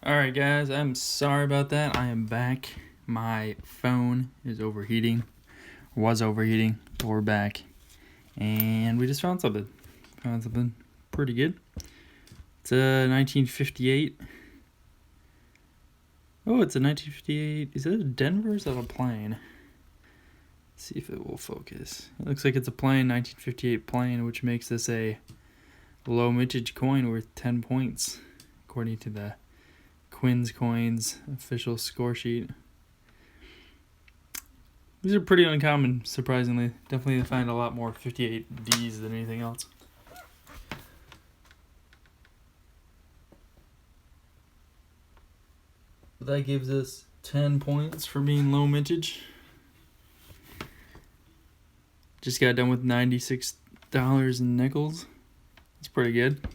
Alright guys, I'm sorry about that. I am back. My phone is overheating. Was overheating, but we're back. And we just found something. Found something pretty good. It's a 1958. Oh, it's a 1958. Is that a Denver or is that a plane? Let's see if it will focus. It looks like it's a plane, 1958 plane, which makes this a low mintage coin worth 10 points, according to the Quinn's Coins official score sheet. These are pretty uncommon, surprisingly. Definitely find a lot more 58Ds than anything else. But that gives us 10 points for being low mintage. Just got done with $96 in nickels. That's pretty good.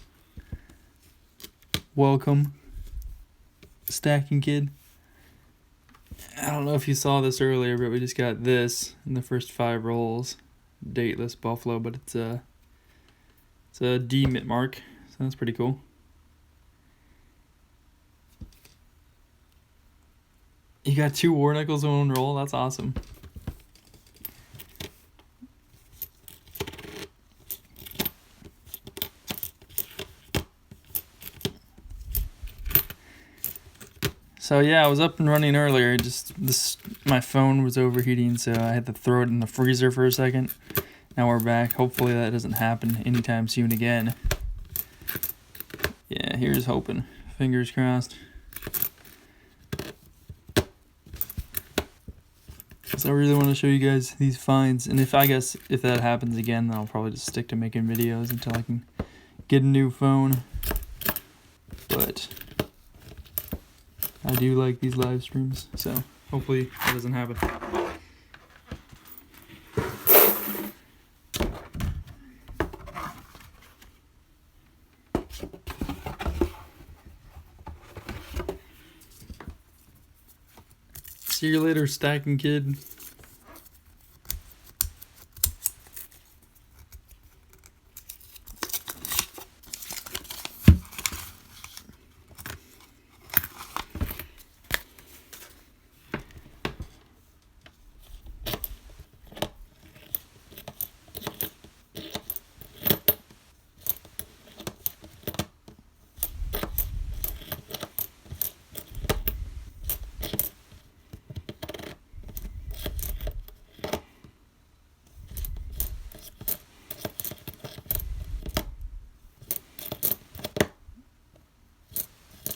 Welcome, Stacking Kid. I don't know if you saw this earlier, but we just got this in the first 5 rolls. Dateless Buffalo, but it's a D mint mark, so that's pretty cool. You got 2 war nickels in one roll. That's awesome. So yeah, I was up and running earlier. My phone was overheating, so I had to throw it in the freezer for a second. Now we're back. Hopefully that doesn't happen anytime soon again. Yeah, here's hoping. Fingers crossed. So I really want to show you guys these finds, and if that happens again, then I'll probably just stick to making videos until I can get a new phone. But I do like these live streams, so hopefully that doesn't happen. See you later, Stacking Kid.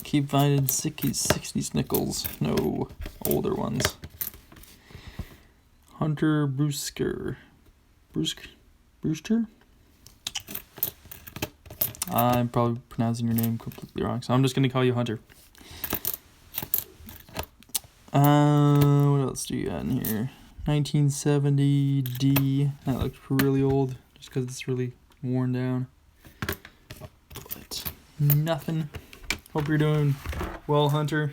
Keep finding 60s nickels. No, older ones. Hunter Brewster? I'm probably pronouncing your name completely wrong, so I'm just going to call you Hunter. What else do you got in here? 1970D. That looks really old, just because it's really worn down. But nothing. Hope you're doing well, Hunter.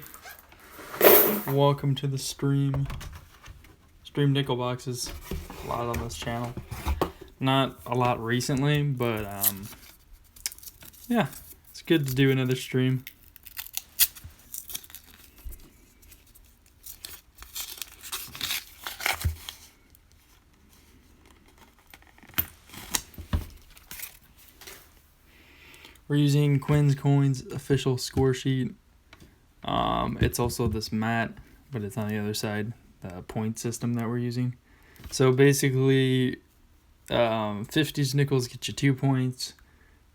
Welcome to the stream. Stream nickel boxes. A lot on this channel. Not a lot recently, but yeah, it's good to do another stream. We're using Quinn's Coins official score sheet. It's also this mat, but it's on the other side, the point system that we're using. So basically, 50s nickels get you 2 points,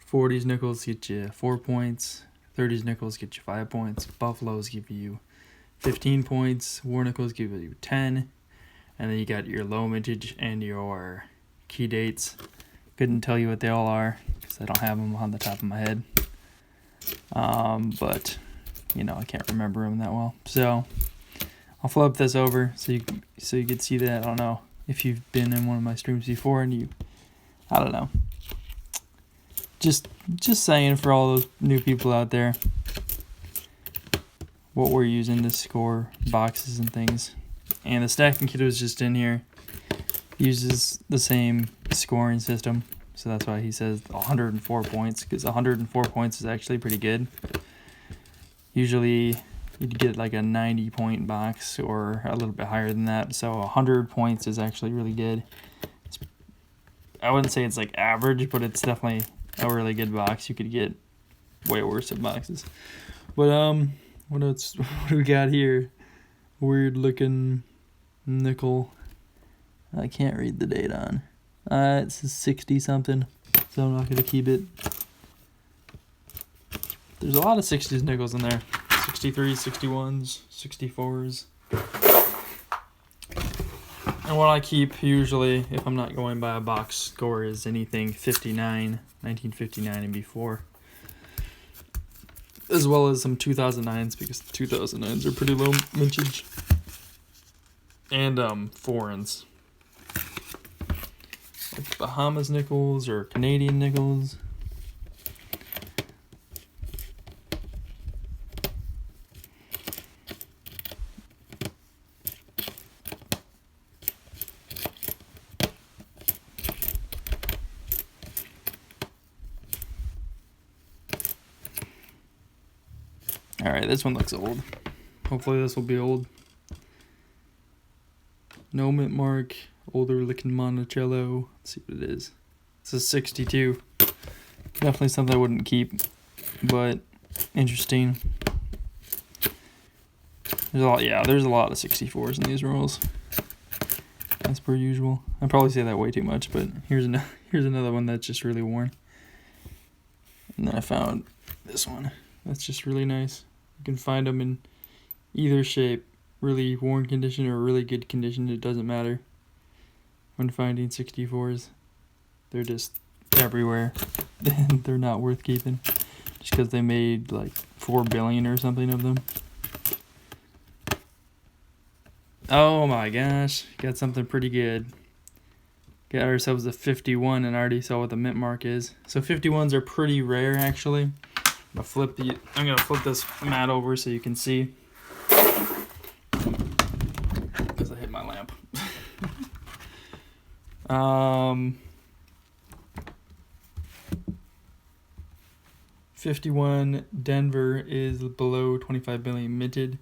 40s nickels get you 4 points, 30s nickels get you 5 points, Buffaloes give you 15 points, war nickels give you 10, and then you got your low mintage and your key dates. Couldn't tell you what they all are because I don't have them on the top of my head. But you know, I can't remember them that well. So I'll flip this over so you can see that. I don't know if you've been in one of my streams before and I don't know. Just saying for all those new people out there, what we're using to score boxes and things. And the Stacking Kid was just in here. Uses the same scoring system, so that's why he says 104 points, because 104 points is actually pretty good. Usually you'd get like a 90 point box or a little bit higher than that. So 100 points is actually really good. I wouldn't say it's like average, but it's definitely a really good box. You could get way worse of boxes. But what else? What do we got here? Weird looking nickel. I can't read the date on. It says 60 something, so I'm not gonna keep it. There's a lot of 60s nickels in there. 63s, 61s, 64s. And what I keep usually, if I'm not going by a box score, is anything 1959 and before. As well as some 2009s, because the 2009s are pretty low mintage. And foreigns. Like Bahamas nickels or Canadian nickels. Alright, this one looks old. Hopefully this will be old. No mint mark, older looking Monticello. Let's see what it is. It's a 62. Definitely something I wouldn't keep, but interesting. There's a lot of 64s in these rolls. As per usual. I probably say that way too much, but here's another one that's just really worn. And then I found this one. That's just really nice. You can find them in either shape, really worn condition or really good condition. It doesn't matter when finding 64s. They're just everywhere. They're not worth keeping just because they made like 4 billion or something of them. Oh my gosh, got something pretty good. Got ourselves a 51 and I already saw what the mint mark is. So 51s are pretty rare actually. I'm gonna flip this mat over so you can see. Because I hit my lamp. 51 Denver is below 25 billion minted.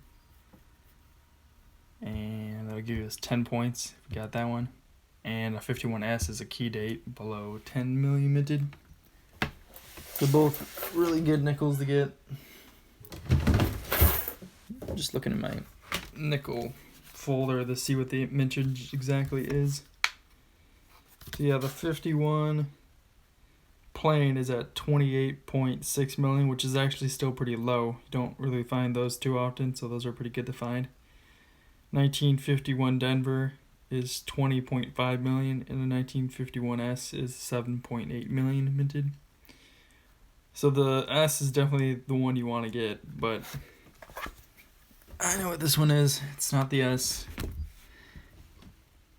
And that'll give us 10 points if we got that one. And a 51S is a key date below 10 million minted. They're both really good nickels to get. Just looking at my nickel folder to see what the mintage exactly is. So yeah, the 51 plain is at 28.6 million, which is actually still pretty low. You don't really find those too often, so those are pretty good to find. 1951 Denver is 20.5 million, and the 1951S is 7.8 million minted. So the S is definitely the one you want to get, but I know what this one is. It's not the S.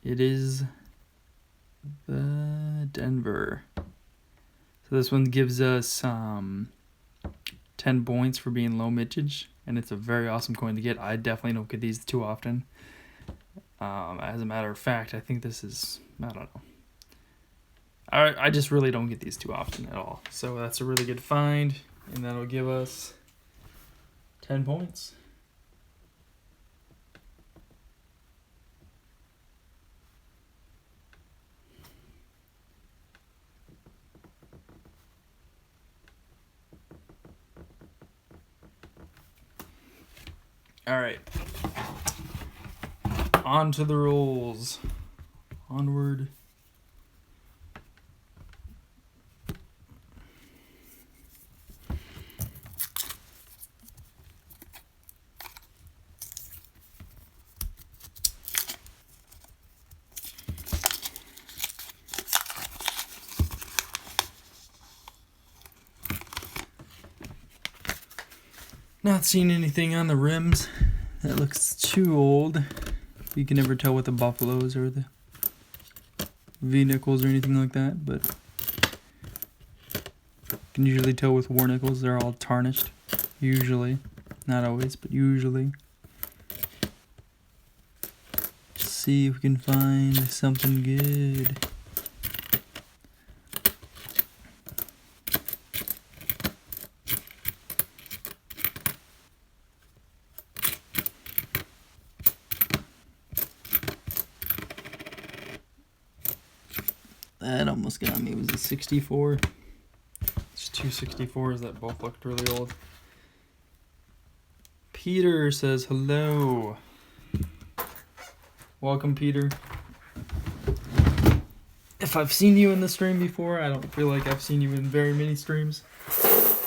It is the Denver. So this one gives us 10 points for being low mintage, and it's a very awesome coin to get. I definitely don't get these too often. As a matter of fact, I think this is, I don't know. I just really don't get these too often at all. So that's a really good find, and that'll give us 10 points. All right. On to the rolls. Onward. Not seeing anything on the rims that looks too old. You can never tell with the Buffaloes or the V-nickels or anything like that, but you can usually tell with war nickels. They're all tarnished, usually. Not always, but usually. Let's see if we can find something good. That almost got me. It was a 64. It's 264s that both looked really old. Peter says hello. Welcome, Peter. If I've seen you in the stream before, I don't feel like I've seen you in very many streams.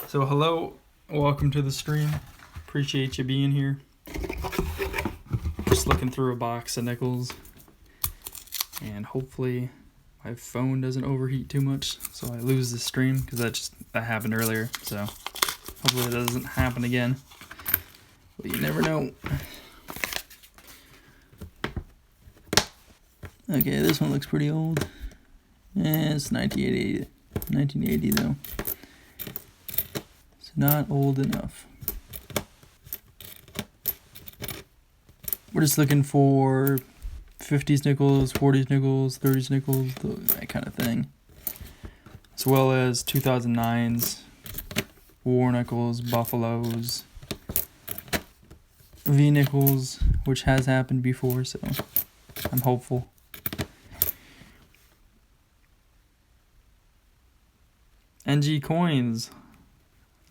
So hello, welcome to the stream. Appreciate you being here. Just looking through a box of nickels. And hopefully my phone doesn't overheat too much so I lose the stream, because that happened earlier. So hopefully it doesn't happen again. But you never know. Okay, this one looks pretty old. It's 1980 though. It's not old enough. We're just looking for 50s nickels, 40s nickels, 30s nickels, that kind of thing. As well as 2009s, war nickels, buffaloes, V nickels, which has happened before, so I'm hopeful. NG Coins,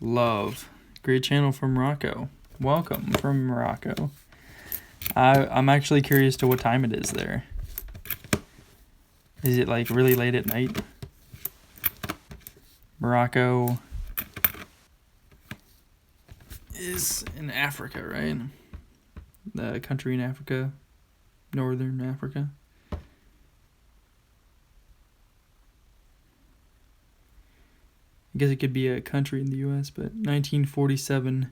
love, great channel from Morocco. Welcome from Morocco. I'm actually curious to what time it is there. Is it like really late at night? Morocco is in Africa, right? The country in Africa, northern Africa. I guess it could be a country in the US, but 1947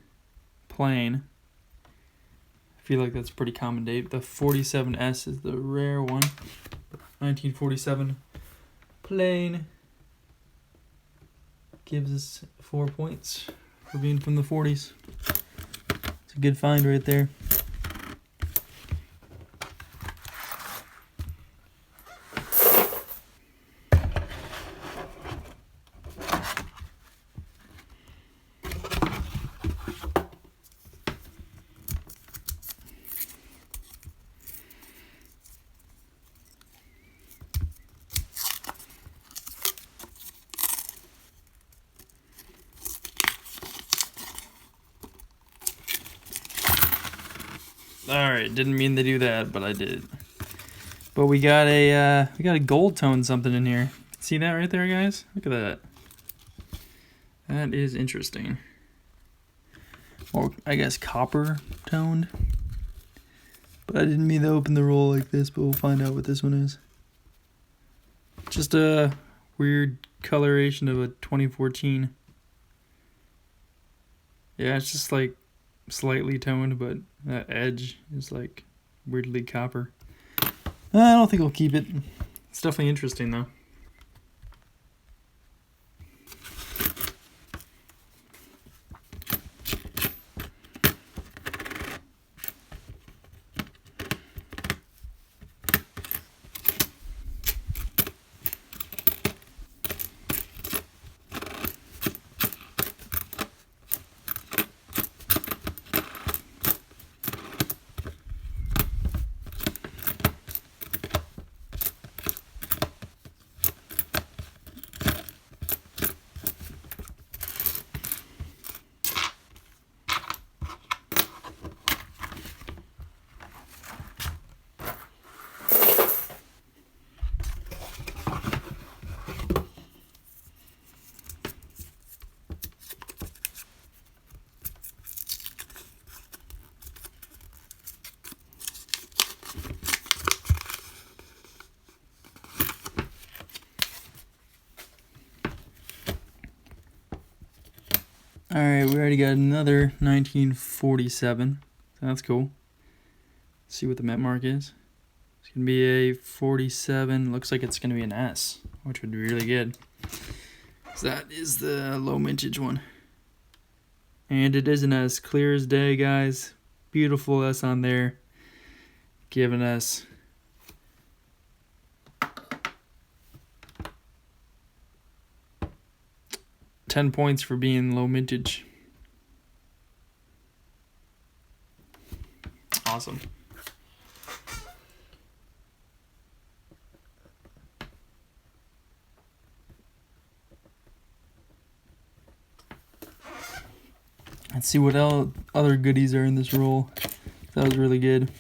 plane. I feel like that's a pretty common date. The 47S is the rare one. 1947 plane gives us 4 points for being from the 40s. It's a good find right there. Alright, didn't mean to do that, but I did. But we got a gold tone something in here. See that right there, guys? Look at that. That is interesting. Or I guess copper toned. But I didn't mean to open the roll like this, but we'll find out what this one is. Just a weird coloration of a 2014. Yeah, it's just like slightly toned, but that edge is like weirdly copper. I don't think I'll keep it. It's definitely interesting though. Alright, we already got another 1947. That's cool. Let's see what the Met mark is. It's going to be a 47. Looks like it's going to be an S, which would be really good. So that is the low mintage one. And it is an S. Clear as day, guys. Beautiful S on there. Giving us $10 points for being low mintage. Awesome. Let's see what other goodies are in this roll. That was really good.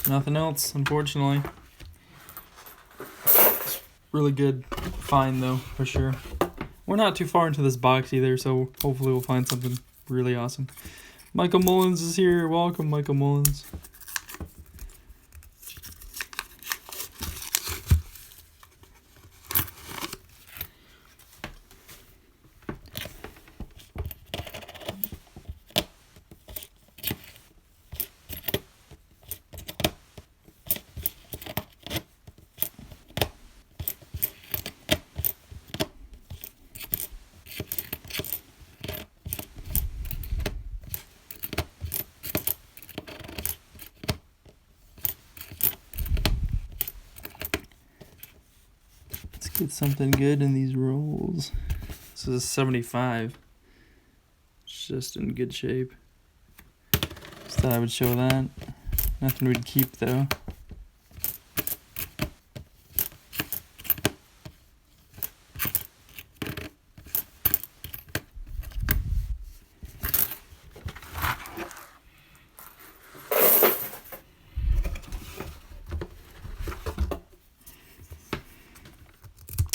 Nothing else, unfortunately. Really good find though, for sure. We're not too far into this box either, so hopefully we'll find something really awesome. Michael Mullins is here. Welcome, Michael Mullins. Get something good in these rolls. This is 75. It's just in good shape. Just thought I would show that. Nothing we'd keep though.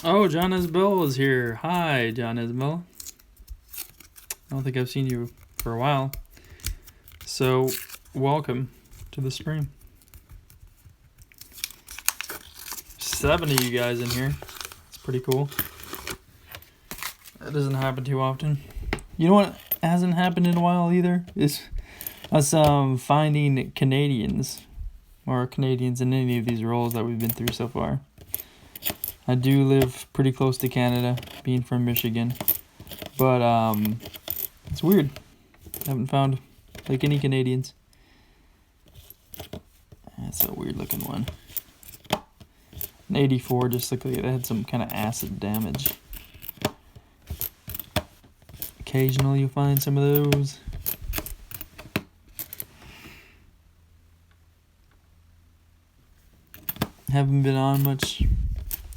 Oh, John Isbell is here. Hi, John Isbell. I don't think I've seen you for a while. So, welcome to the stream. 7 of you guys in here. It's pretty cool. That doesn't happen too often. You know what hasn't happened in a while either? Is us finding Canadians. Or Canadians in any of these roles that we've been through so far. I do live pretty close to Canada, being from Michigan, but it's weird. I haven't found like any Canadians. That's a weird looking one. An 84 just looked like it had some kind of acid damage. Occasionally you'll find some of those. Haven't been on much.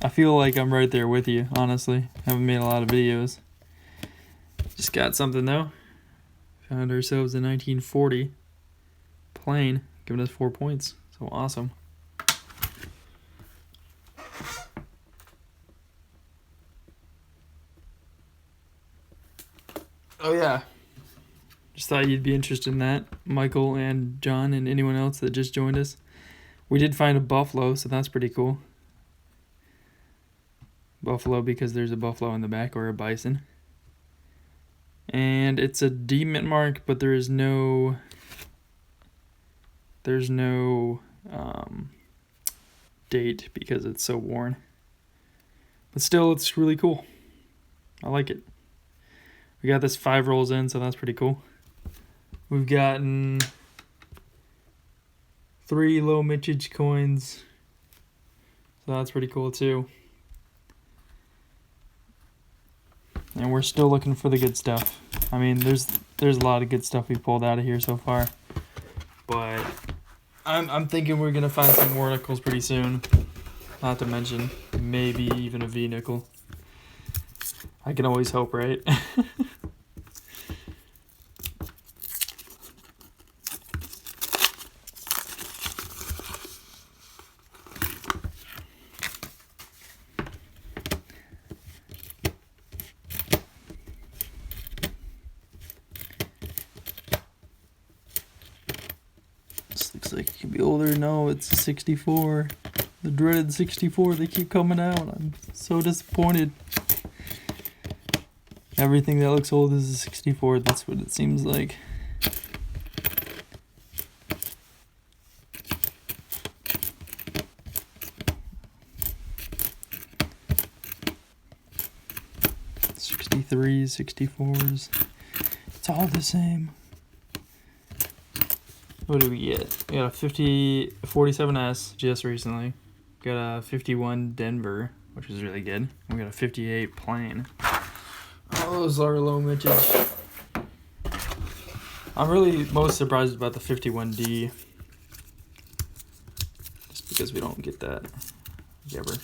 I feel like I'm right there with you, honestly. Haven't made a lot of videos. Just got something though. Found ourselves a 1940 plane, giving us 4 points. So awesome. Oh yeah. Just thought you'd be interested in that. Michael and John and anyone else that just joined us. We did find a buffalo, so that's pretty cool. Buffalo because there's a buffalo in the back, or a bison. And it's a D mint mark, but there's no date because it's so worn. But still, it's really cool. I like it. We got this 5 rolls in, so that's pretty cool. We've gotten 3 low mintage coins, so that's pretty cool too. And we're still looking for the good stuff. I mean, there's a lot of good stuff we pulled out of here so far. But I'm thinking we're gonna find some more nickels pretty soon. Not to mention maybe even a V nickel. I can always hope, right? Like it could be older. No, it's a 64. The dreaded 64. They keep coming out. I'm so disappointed. Everything that looks old is a 64. That's what it seems like. 63s, 64s. It's all the same. What do we get? We got a 47S just recently. Got a 51 Denver, which is really good. We got a 58 Plain. All those are low mintage. I'm really most surprised about the 51D. Just because we don't get that ever.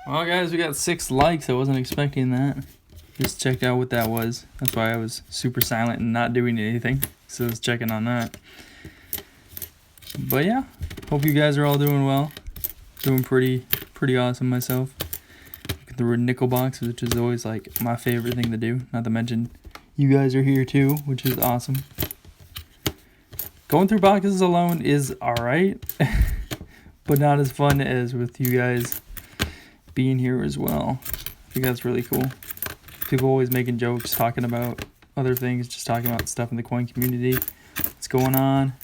Well, guys, we got 6 likes. I wasn't expecting that. Just checked out what that was. That's why I was super silent and not doing anything. So I was checking on that. But yeah, hope you guys are all doing well. Doing pretty awesome myself. Looking through a nickel box, which is always like my favorite thing to do. Not to mention you guys are here too, which is awesome. Going through boxes alone is alright, but not as fun as with you guys being here as well. I think that's really cool. People always making jokes, talking about other things, just talking about stuff in the coin community, what's going on,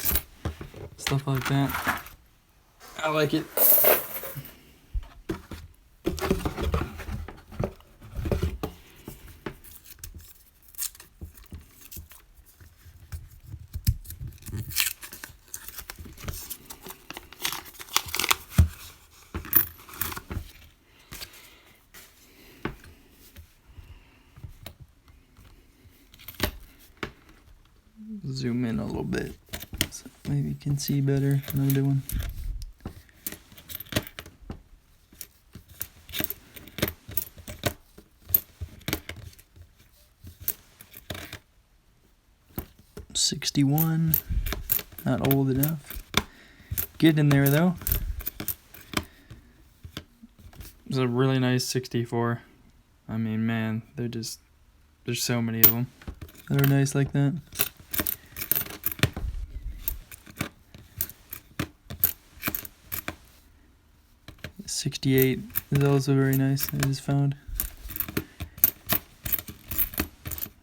stuff like that. I like it. Zoom in a little bit so maybe you can see better what I'm doing. $61, not old enough. Get in there though. It's a really nice 64. I mean, man, there's so many of them that are nice like that. 68 is also very nice. I just found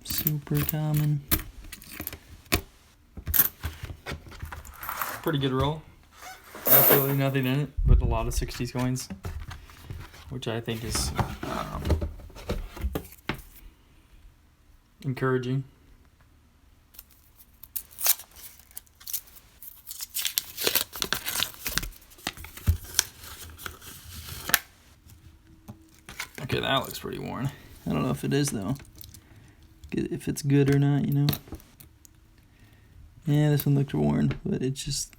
super common. Pretty good roll. Absolutely nothing in it, but a lot of 60s coins, which I think is encouraging. Okay, that looks pretty worn. I don't know if it is though. If it's good or not, you know. Yeah, this one looked worn, but it's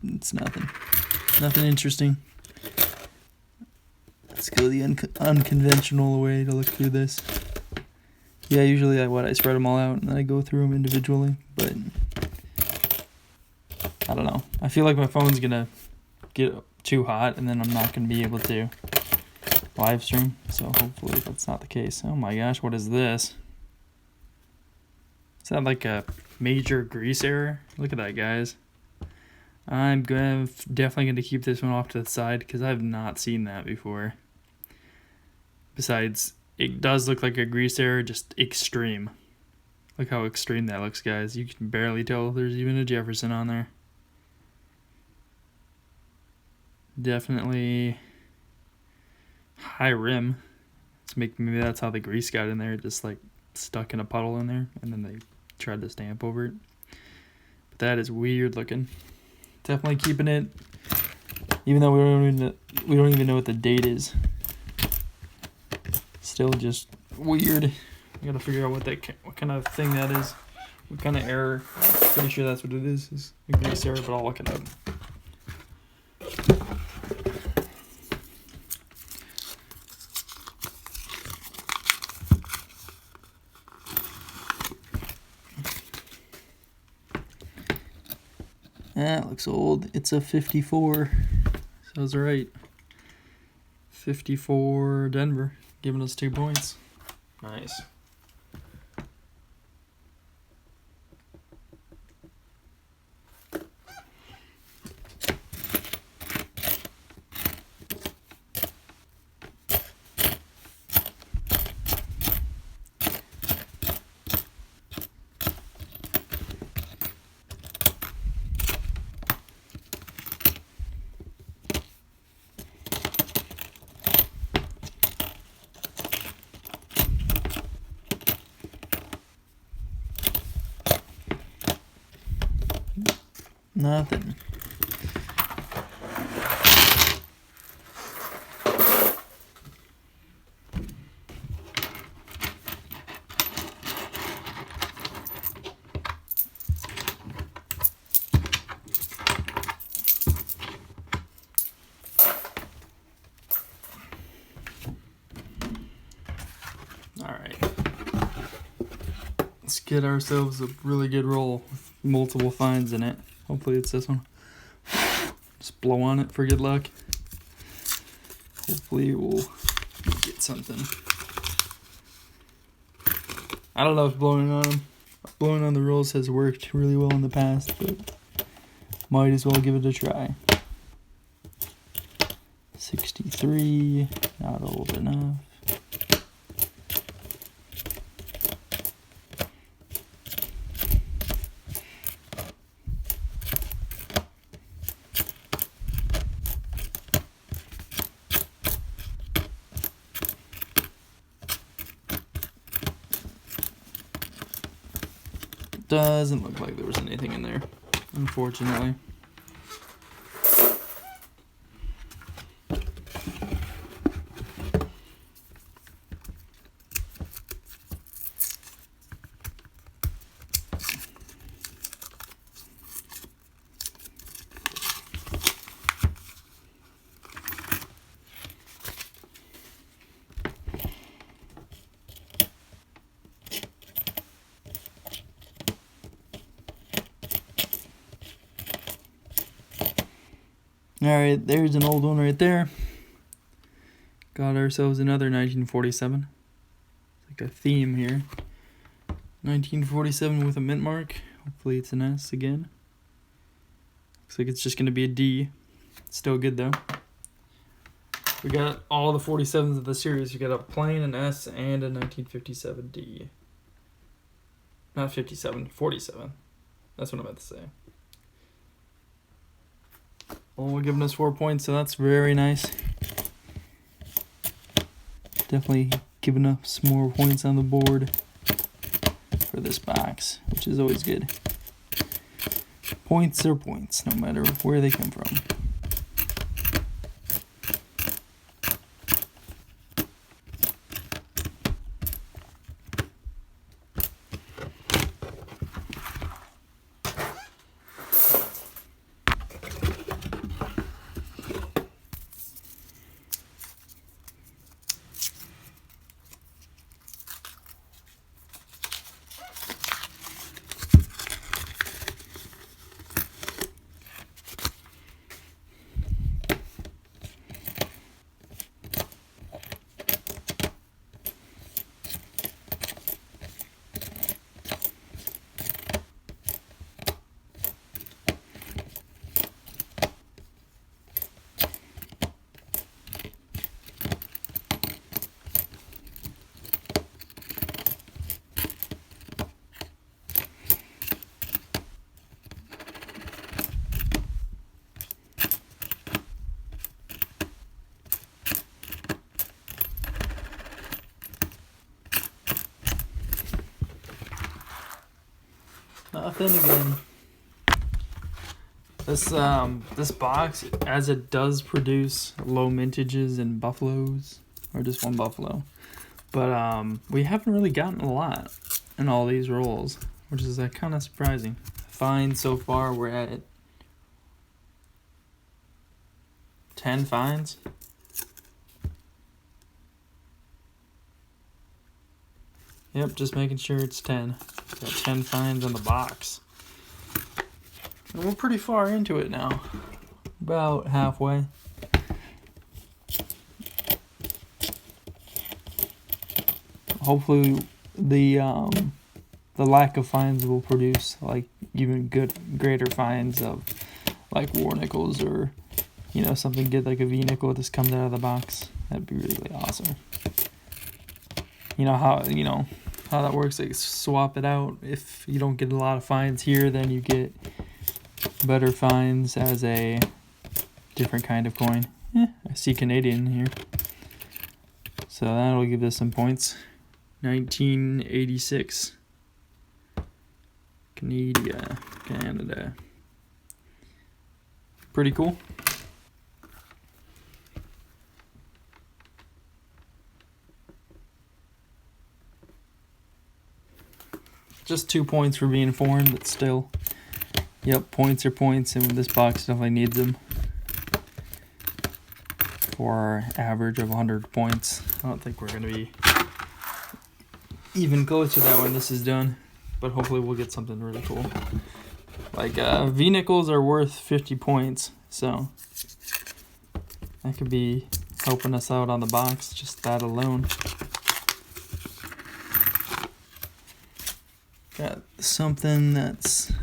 nothing. Nothing interesting. Let's go the unconventional way to look through this. Yeah, usually I spread them all out and then I go through them individually, but I don't know. I feel like my phone's gonna get too hot and then I'm not gonna be able to live stream, so hopefully that's not the case. Oh my gosh, what is this? Is that like a major grease error? Look at that, guys. I'm definitely going to keep this one off to the side because I've not seen that before. Besides, it does look like a grease error, just extreme. Look how extreme that looks, guys. You can barely tell there's even a Jefferson on there. Definitely high rim. Maybe that's how the grease got in there, just like stuck in a puddle in there, and then they tried to stamp over it. But that is weird looking. Definitely keeping it, even though we don't even know what the date is. Still just weird. I gotta figure out what kind of thing that is, what kind of error. Pretty sure that's what it is a grease error, but I'll look it up. That looks old. It's a 54. Sounds right. 54 Denver, giving us 2 points. Nice. Nothing. Alright. Let's get ourselves a really good roll with multiple finds in it. Hopefully it's this one. Just blow on it for good luck. Hopefully we'll get something. I don't know if blowing on the rolls has worked really well in the past, but might as well give it a try. 63, not old enough. Doesn't look like there was anything in there, unfortunately. Alright, there's an old one right there. Got ourselves another 1947. It's like a theme here. 1947 with a mint mark. Hopefully it's an S again. Looks like it's just going to be a D. Still good though. We got all the 47s of the series. We got a plain, an S, and a 1957 D. Not 57, 47. That's what I meant to say. Well, giving us 4 points, so that's very nice. Definitely giving us more points on the board for this box, which is always good. Points are points, no matter where they come from. Nothing again. This box, as it does produce low mintages and buffaloes, or just one buffalo, but we haven't really gotten a lot in all these rolls, which is kind of surprising. Fine, so far we're at 10 finds. Yep, just making sure it's 10. Got 10 finds on the box. And we're pretty far into it now. About halfway. Hopefully the lack of finds will produce like even greater finds of like war nickels, or something good like a V nickel that just comes out of the box. That'd be really awesome. How that works, like swap it out. If you don't get a lot of finds here, then you get better finds as a different kind of coin. I see Canadian here, so that'll give us some points. 1986 Canada. Pretty cool. Just 2 points for being foreign, but still. Yep, points are points, and this box definitely needs them. For our average of 100 points. I don't think we're going to be even close to that when this is done, but hopefully we'll get something really cool. Like V-Nickels are worth 50 points, so that could be helping us out on the box, just that alone. Got something that's